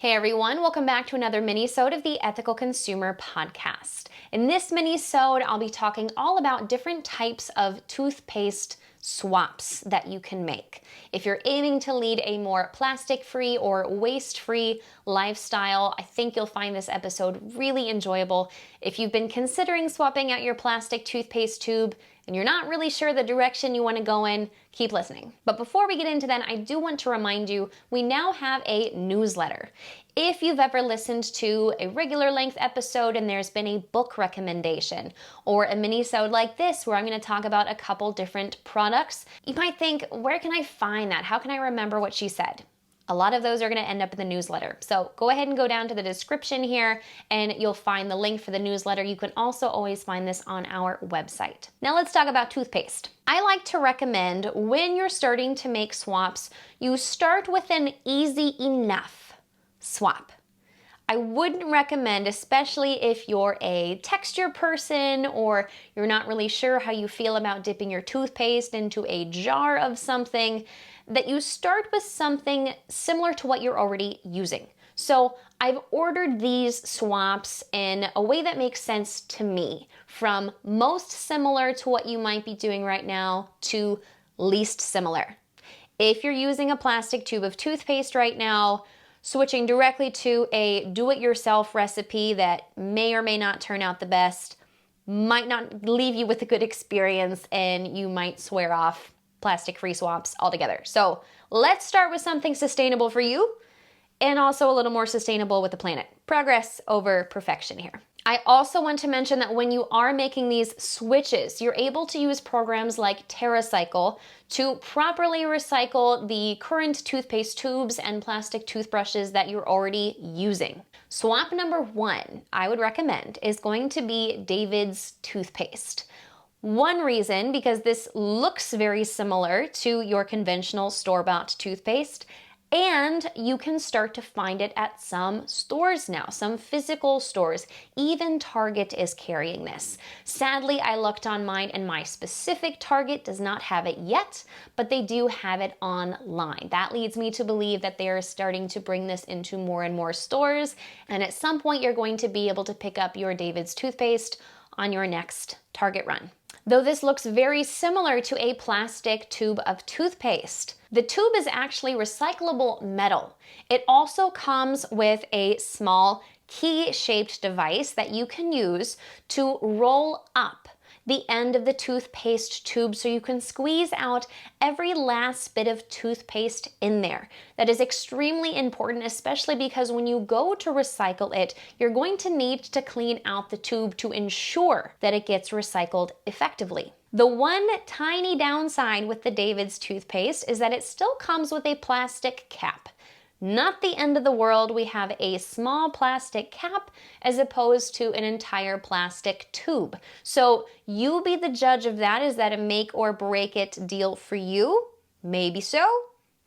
Hey everyone, welcome back to another mini-sode of the Ethical Consumer Podcast. In this mini-sode, I'll be talking all about different types of toothpaste swaps that you can make. If you're aiming to lead a more plastic-free or waste-free lifestyle, I think you'll find this episode really enjoyable. If you've been considering swapping out your plastic toothpaste tube and you're not really sure the direction you want to go in, keep listening. But before we get into that, I do want to remind you, we now have a newsletter. If you've ever listened to a regular length episode and there's been a book recommendation or a mini-sode like this where I'm going to talk about a couple different products, you might think, where can I find that? How can I remember what she said? A lot of those are going to end up in the newsletter. So go ahead and go down to the description here and you'll find the link for the newsletter. You can also always find this on our website. Now let's talk about toothpaste. I like to recommend when you're starting to make swaps, you start with an easy enough swap. I wouldn't recommend, especially if you're a texture person or you're not really sure how you feel about dipping your toothpaste into a jar of something, that you start with something similar to what you're already using. So I've ordered these swaps in a way that makes sense to me, from most similar to what you might be doing right now to least similar. If you're using a plastic tube of toothpaste right now, switching directly to a do-it-yourself recipe that may or may not turn out the best might not leave you with a good experience and you might swear off plastic-free swaps altogether. So let's start with something sustainable for you and also a little more sustainable with the planet. Progress over perfection here. I also want to mention that when you are making these switches, you're able to use programs like TerraCycle to properly recycle the current toothpaste tubes and plastic toothbrushes that you're already using. Swap number one I would recommend is going to be David's toothpaste. One reason, because this looks very similar to your conventional store-bought toothpaste, and you can start to find it at some stores now, some physical stores. Even Target is carrying this. Sadly, I looked on mine and my specific Target does not have it yet, but they do have it online. That leads me to believe that they are starting to bring this into more and more stores, and at some point you're going to be able to pick up your David's toothpaste on your next Target run. Though this looks very similar to a plastic tube of toothpaste, the tube is actually recyclable metal. It also comes with a small key-shaped device that you can use to roll up the end of the toothpaste tube so you can squeeze out every last bit of toothpaste in there. That is extremely important, especially because when you go to recycle it, you're going to need to clean out the tube to ensure that it gets recycled effectively. The one tiny downside with the David's toothpaste is that it still comes with a plastic cap. Not the end of the world. We have a small plastic cap as opposed to an entire plastic tube. So you be the judge of that. Is that a make or break it deal for you? Maybe so,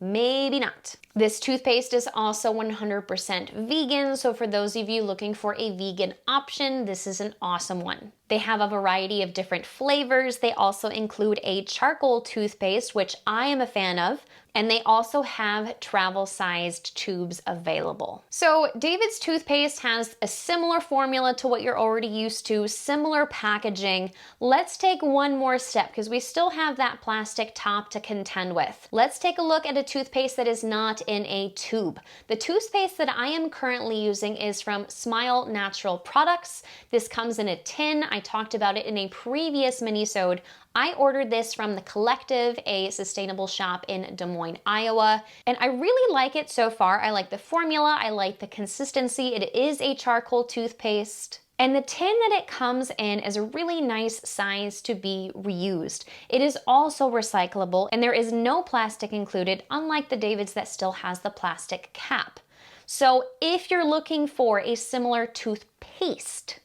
maybe not. This toothpaste is also 100% vegan, so for those of you looking for a vegan option, this is an awesome one. They have a variety of different flavors. They also include a charcoal toothpaste, which I am a fan of, and they also have travel-sized tubes available. So David's toothpaste has a similar formula to what you're already used to, similar packaging. Let's take one more step because we still have that plastic top to contend with. Let's take a look at a toothpaste that is not in a tube. The toothpaste that I am currently using is from Smile Natural Products. This comes in a tin. I talked about it in a previous mini-sode. I ordered this from The Collective, a sustainable shop in Des Moines, Iowa, and I really like it so far. I like the formula, I like the consistency. It is a charcoal toothpaste. And the tin that it comes in is a really nice size to be reused. It is also recyclable and there is no plastic included, unlike the David's that still has the plastic cap. So if you're looking for a similar toothpaste,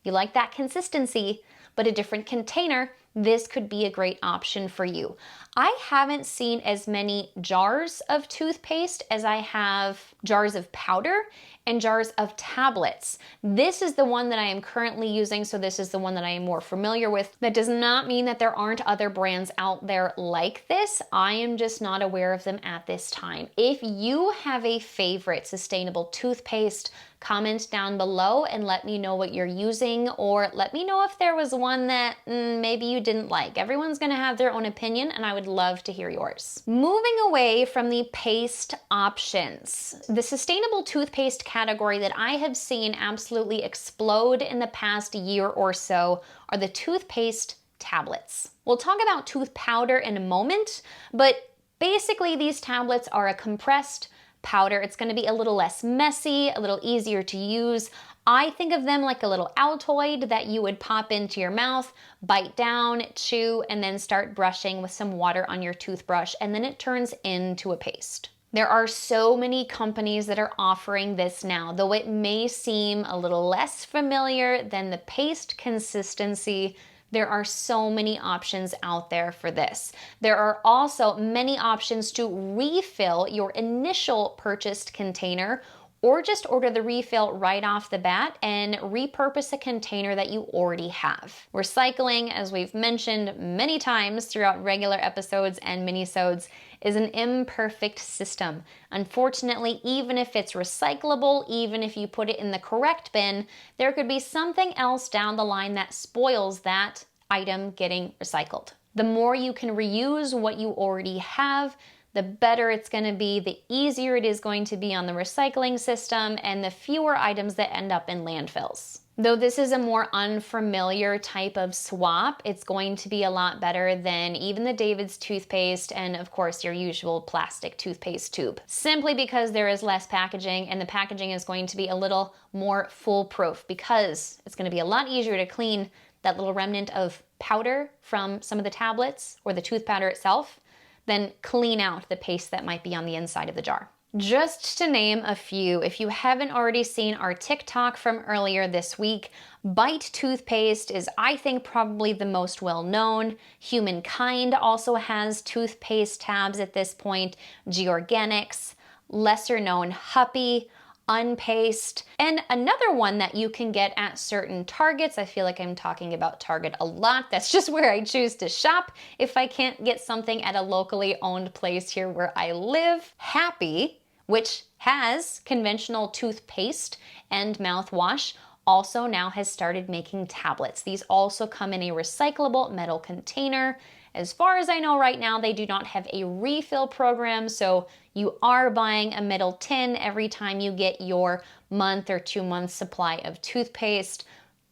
you like that consistency, but a different container, this could be a great option for you. I haven't seen as many jars of toothpaste as I have jars of powder and jars of tablets. This is the one that I am currently using, so this is the one that I am more familiar with. That does not mean that there aren't other brands out there like this. I am just not aware of them at this time. If you have a favorite sustainable toothpaste, comment down below and let me know what you're using, or let me know if there was one that maybe you didn't like. Everyone's gonna have their own opinion, and I would love to hear yours. Moving away from the paste options, the sustainable toothpaste category that I have seen absolutely explode in the past year or so are the toothpaste tablets. We'll talk about tooth powder in a moment, but basically these tablets are a compressed powder. It's going to be a little less messy, a little easier to use. I think of them like a little Altoid that you would pop into your mouth, bite down, chew, and then start brushing with some water on your toothbrush, and then it turns into a paste. There are so many companies that are offering this now, though it may seem a little less familiar than the paste consistency. There are so many options out there for this. There are also many options to refill your initial purchased container, or just order the refill right off the bat and repurpose a container that you already have. Recycling, as we've mentioned many times throughout regular episodes and minisodes, is an imperfect system. Unfortunately, even if it's recyclable, even if you put it in the correct bin, there could be something else down the line that spoils that item getting recycled. The more you can reuse what you already have, the better it's going to be, the easier it is going to be on the recycling system, and the fewer items that end up in landfills. Though this is a more unfamiliar type of swap, it's going to be a lot better than even the David's toothpaste and, of course, your usual plastic toothpaste tube. Simply because there is less packaging, and the packaging is going to be a little more foolproof because it's going to be a lot easier to clean that little remnant of powder from some of the tablets or the tooth powder itself than clean out the paste that might be on the inside of the jar. Just to name a few, if you haven't already seen our TikTok from earlier this week, Bite toothpaste is, I think, probably the most well-known. Humankind also has toothpaste tabs at this point. G-Organics, lesser known Huppy, Unpaste, and another one that you can get at certain Targets. I feel like I'm talking about Target a lot. That's just where I choose to shop if I can't get something at a locally owned place here where I live. Happy, which has conventional toothpaste and mouthwash, also now has started making tablets. These also come in a recyclable metal container. As far as I know right now, they do not have a refill program, so you are buying a metal tin every time you get your month or 2 months supply of toothpaste,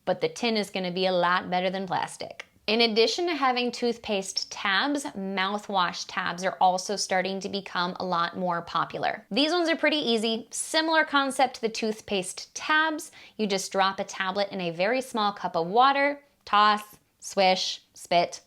but the tin is going to be a lot better than plastic. In addition to having toothpaste tabs, mouthwash tabs are also starting to become a lot more popular. These ones are pretty easy. Similar concept to the toothpaste tabs. You just drop a tablet in a very small cup of water, toss, swish, spit,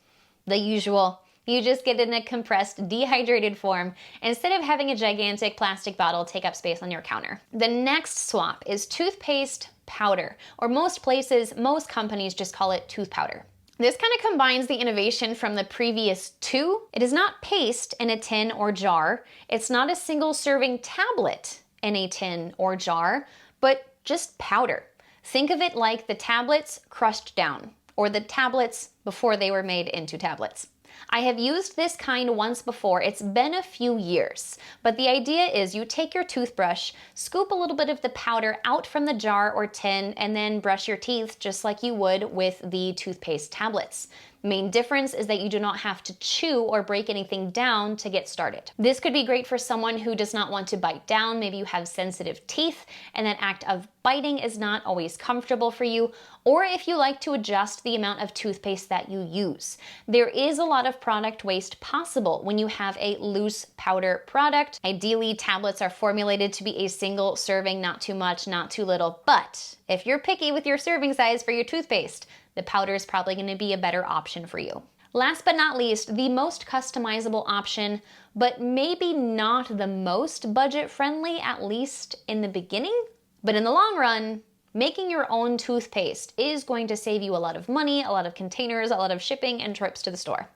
the usual. You just get it in a compressed, dehydrated form instead of having a gigantic plastic bottle take up space on your counter. The next swap is toothpaste powder, or most places, most companies just call it tooth powder. This kind of combines the innovation from the previous two. It is not paste in a tin or jar. It's not a single serving tablet in a tin or jar, but just powder. Think of it like the tablets crushed down, or the tablets before they were made into tablets. I have used this kind once before. It's been a few years, but the idea is you take your toothbrush, scoop a little bit of the powder out from the jar or tin, and then brush your teeth just like you would with the toothpaste tablets. The main difference is that you do not have to chew or break anything down to get started. This could be great for someone who does not want to bite down. Maybe you have sensitive teeth and that act of biting is not always comfortable for you, or if you like to adjust the amount of toothpaste that you use. There is a lot of product waste possible when you have a loose powder product. Ideally, tablets are formulated to be a single serving, not too much, not too little, but if you're picky with your serving size for your toothpaste, the powder is probably going to be a better option for you. Last but not least, the most customizable option, but maybe not the most budget friendly, at least in the beginning, but in the long run, making your own toothpaste is going to save you a lot of money, a lot of containers, a lot of shipping and trips to the store.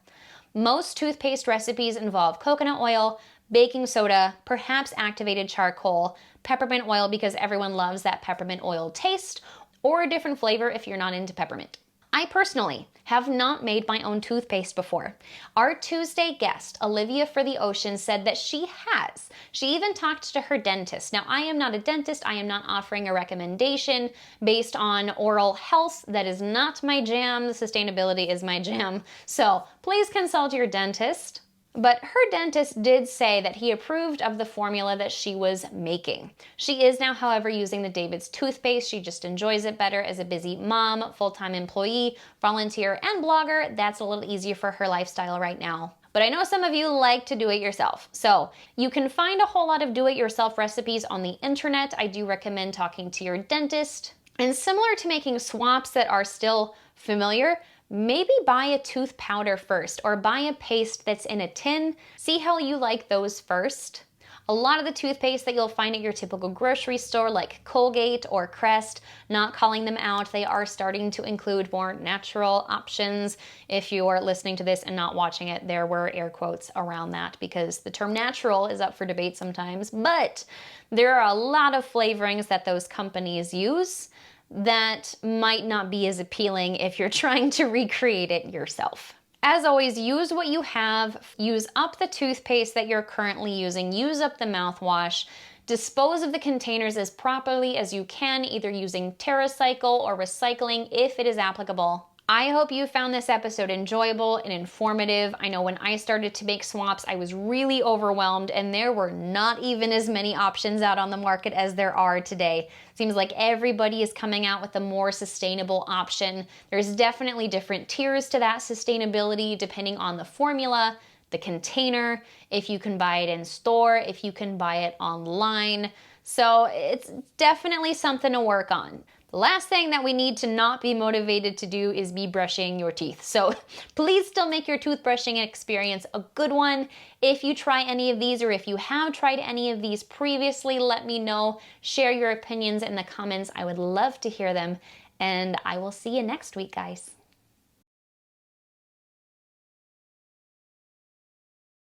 Most toothpaste recipes involve coconut oil, baking soda, perhaps activated charcoal, peppermint oil because everyone loves that peppermint oil taste, or a different flavor if you're not into peppermint. I personally have not made my own toothpaste before. Our Tuesday guest, Olivia for the Ocean, said that she has. She even talked to her dentist. Now, I am not a dentist. I am not offering a recommendation based on oral health. That is not my jam. Sustainability is my jam. So please consult your dentist. But her dentist did say that he approved of the formula that she was making. She is now, however, using the David's toothpaste. She just enjoys it better as a busy mom, full-time employee, volunteer, and blogger. That's a little easier for her lifestyle right now. But I know some of you like to do it yourself. So you can find a whole lot of do-it-yourself recipes on the internet. I do recommend talking to your dentist. And similar to making swaps that are still familiar, maybe buy a tooth powder first or buy a paste that's in a tin. See how you like those first. A lot of the toothpaste that you'll find at your typical grocery store like Colgate or Crest, not calling them out, they are starting to include more natural options. If you are listening to this and not watching it, there were air quotes around that because the term natural is up for debate sometimes, but there are a lot of flavorings that those companies use that might not be as appealing if you're trying to recreate it yourself. As always, use what you have, use up the toothpaste that you're currently using, use up the mouthwash, dispose of the containers as properly as you can, either using TerraCycle or recycling if it is applicable. I hope you found this episode enjoyable and informative. I know when I started to make swaps, I was really overwhelmed and there were not even as many options out on the market as there are today. Seems like everybody is coming out with a more sustainable option. There's definitely different tiers to that sustainability depending on the formula, the container, if you can buy it in store, if you can buy it online. So it's definitely something to work on. The last thing that we need to not be motivated to do is be brushing your teeth. So please still make your toothbrushing experience a good one. If you try any of these or if you have tried any of these previously, let me know. Share your opinions in the comments. I would love to hear them. And I will see you next week, guys.